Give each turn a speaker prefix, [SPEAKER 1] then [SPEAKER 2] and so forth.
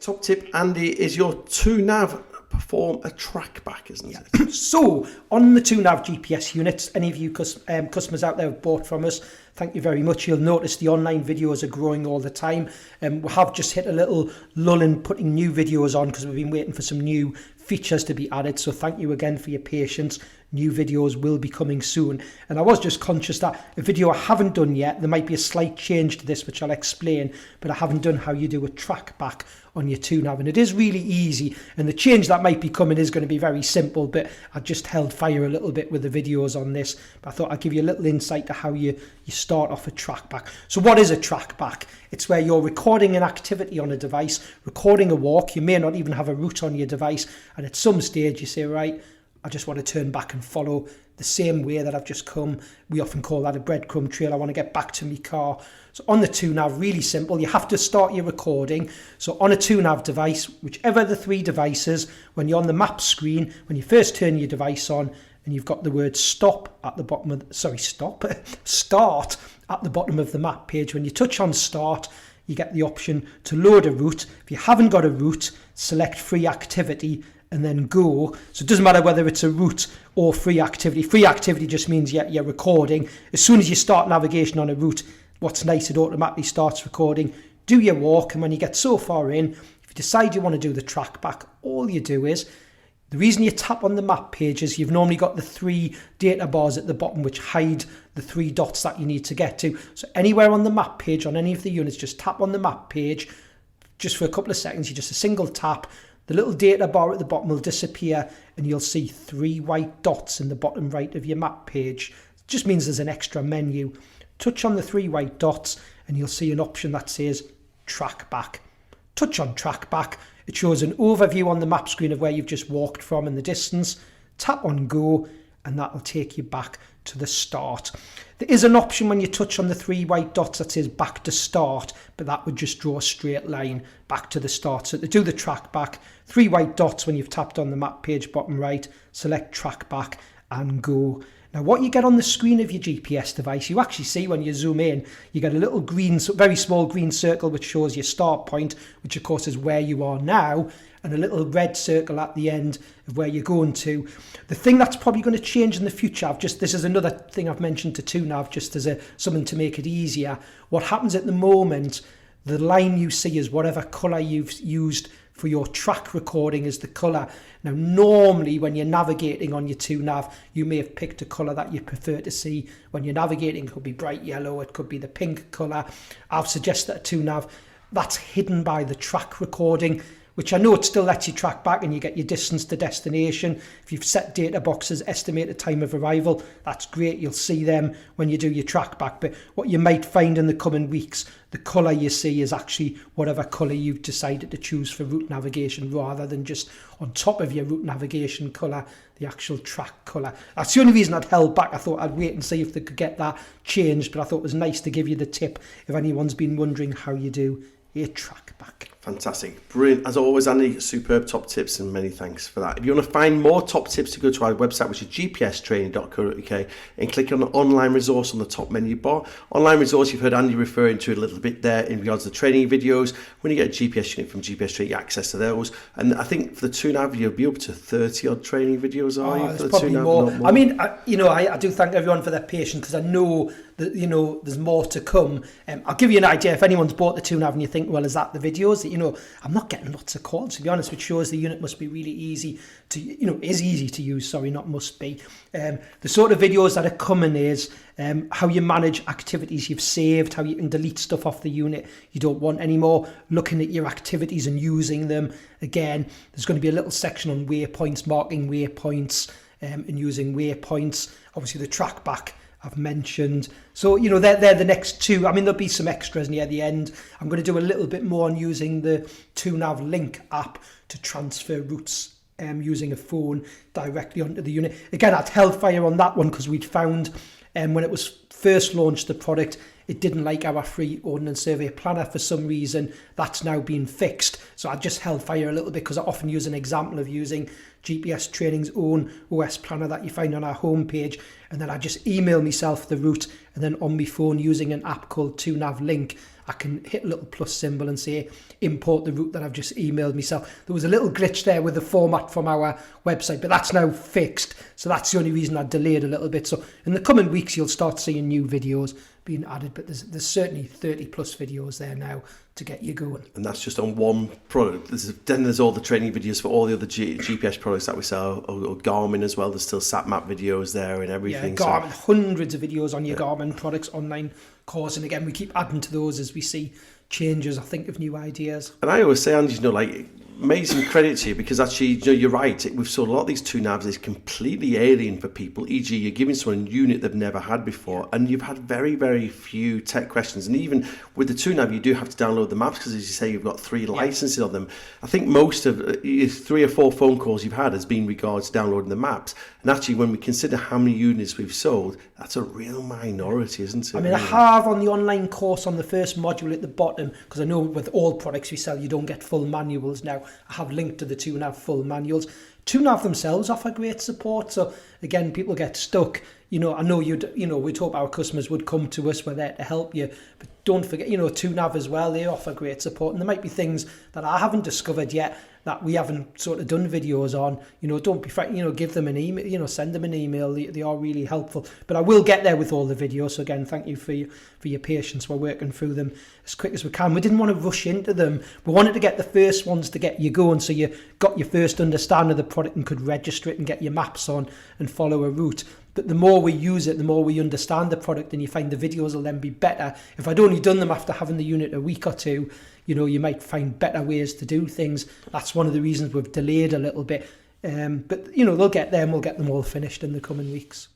[SPEAKER 1] top tip, Andy, is your TwoNav perform a trackback, isn't it?
[SPEAKER 2] So, on the TwoNav GPS units, any of you customers out there have bought from us, thank you very much. You'll notice the online videos are growing all the time. We have just hit a little lull in putting new videos on because we've been waiting for some new features to be added. So thank you again for your patience. New videos will be coming soon. And I was just conscious that a video I haven't done yet, there might be a slight change to this, which I'll explain, but I haven't done how you do a trackback on your TwoNav, and it is really easy, and the change that might be coming is going to be very simple, but I just held fire a little bit with the videos on this, but I thought I'd give you a little insight to how you start off a trackback. So what is a trackback? It's where you're recording an activity on a device, recording a walk. You may not even have a route on your device, and at some stage you say, right, I just want to turn back and follow the same way that I've just come. We often call that a breadcrumb trail. I want to get back to my car. So on the TwoNav, really simple. You have to start your recording. So on a TwoNav device, whichever the three devices, when you're on the map screen, when you first turn your device on and you've got the word stop at the bottom of, start at the bottom of the map page. When you touch on start, you get the option to load a route. If you haven't got a route, select free activity and then go. So it doesn't matter whether it's a route or free activity. Free activity just means you're recording. As soon as you start navigation on a route, what's nice, it automatically starts recording. Do your walk, and when you get so far in, if you decide you want to do the trackback, all you do is, the reason you tap on the map page is you've normally got the three data bars at the bottom which hide the three dots that you need to get to. So anywhere on the map page, on any of the units, just tap on the map page, just for a couple of seconds, you just a single tap, the little data bar at the bottom will disappear and you'll see three white dots in the bottom right of your map page. It just means there's an extra menu. Touch on the three white dots and you'll see an option that says trackback. Touch on trackback. It shows an overview on the map screen of where you've just walked from in the distance. Tap on go and that will take you back to the start. There is an option when you touch on the three white dots that says back to start, but that would just draw a straight line back to the start. So to do the trackback, three white dots when you've tapped on the map page bottom right, select trackback and go. Now what you get on the screen of your GPS device, you actually see when you zoom in, you get a little green, very small green circle which shows your start point, which of course is where you are now, and a little red circle at the end of where you're going to. The thing that's probably going to change in the future, this is another thing I've mentioned to TwoNav just as something to make it easier. What happens at the moment, the line you see is whatever colour you've used for your track recording is the colour. Now normally when you're navigating on your TwoNav, you may have picked a colour that you prefer to see. When you're navigating, it could be bright yellow, it could be the pink colour. I've suggested a TwoNav that's hidden by the track recording, which I know it still lets you track back and you get your distance to destination. If you've set data boxes, estimated time of arrival, that's great. You'll see them when you do your track back. But what you might find in the coming weeks, the colour you see is actually whatever colour you've decided to choose for route navigation, rather than just on top of your route navigation colour, the actual track colour. That's the only reason I'd held back. I thought I'd wait and see if they could get that changed, but I thought it was nice to give you the tip if anyone's been wondering how you do a track back.
[SPEAKER 1] Fantastic. Brilliant. As always, Andy, superb top tips, and many thanks for that. If you want to find more top tips, to go to our website, which is gpstraining.co.uk, and click on the online resource on the top menu bar. Online resource, you've heard Andy referring to it a little bit there in regards to the training videos. When you get a GPS unit from GPS Training, you get access to those. And I think for the TwoNav, you'll be up to 30 odd training videos, are you? For the
[SPEAKER 2] probably
[SPEAKER 1] TwoNav,
[SPEAKER 2] more.
[SPEAKER 1] Not more.
[SPEAKER 2] I mean, I do thank everyone for their patience, because I know that, there's more to come. I'll give you an idea. If anyone's bought the TwoNav and you think, well, is that the videos? I'm not getting lots of calls, to be honest, which shows the unit must be really easy to, is easy to use, sorry, not must be. The sort of videos that are coming is how you manage activities you've saved, how you can delete stuff off the unit you don't want anymore, looking at your activities and using them. Again, there's going to be a little section on waypoints, marking waypoints and using waypoints. Obviously the track back I've mentioned. So, they're the next two. I mean, there'll be some extras near the end. I'm going to do a little bit more on using the TwoNav Link app to transfer routes using a phone directly onto the unit. Again, I'd held fire on that one because we'd found when it was first launched, the product, it didn't like our free Ordnance Survey Planner for some reason. That's now been fixed. So I just held fire a little bit because I often use an example of using GPS Training's own OS planner that you find on our homepage. And then I just email myself the route, and then on my phone using an app called TwoNav Link, I can hit a little plus symbol and say import the route that I've just emailed myself. There was a little glitch there with the format from our website, but that's now fixed. So that's the only reason I delayed a little bit. So in the coming weeks, you'll start seeing new videos being added, but there's certainly 30 plus videos there now to get you going.
[SPEAKER 1] And that's just on one product. Then there's all the training videos for all the other GPS products that we sell, or Garmin as well. There's still sat map videos there and everything.
[SPEAKER 2] Yeah, Garmin, hundreds of videos on your Garmin products online course. And again, we keep adding to those as we see changes, I think, of new ideas.
[SPEAKER 1] And I always say, Andy, like, amazing credit to you, because actually, you're right. We've sold a lot of these TwoNavs is completely alien for people. E.g., you're giving someone a unit they've never had before, and you've had very, very few tech questions. And even with the TwoNav, you do have to download the maps, because as you say, you've got 3 licenses on them. I think most of 3 or 4 phone calls you've had has been regards downloading the maps. And actually, when we consider how many units we've sold, that's a real minority, isn't it?
[SPEAKER 2] I mean, I have on the online course on the first module at the bottom, because I know with all products we sell, you don't get full manuals now. I have linked to the TwoNav full manuals. TwoNav themselves offer great support. So again, people get stuck. I know we'd hope our customers would come to us. We're there to help you. But don't forget, TwoNav as well, they offer great support. And there might be things that I haven't discovered yet that we haven't sort of done videos on. Don't be frightened, give them an email, send them an email. They are really helpful. But I will get there with all the videos. So again, thank you for your patience. We're working through them as quick as we can. We didn't want to rush into them. We wanted to get the first ones to get you going, so you got your first understanding of the product and could register it and get your maps on and follow a route. But the more we use it, the more we understand the product, and you find the videos will then be better. If I'd only done them after having the unit a week or two, you might find better ways to do things. That's one of the reasons we've delayed a little bit. But they'll get there, and we'll get them all finished in the coming weeks.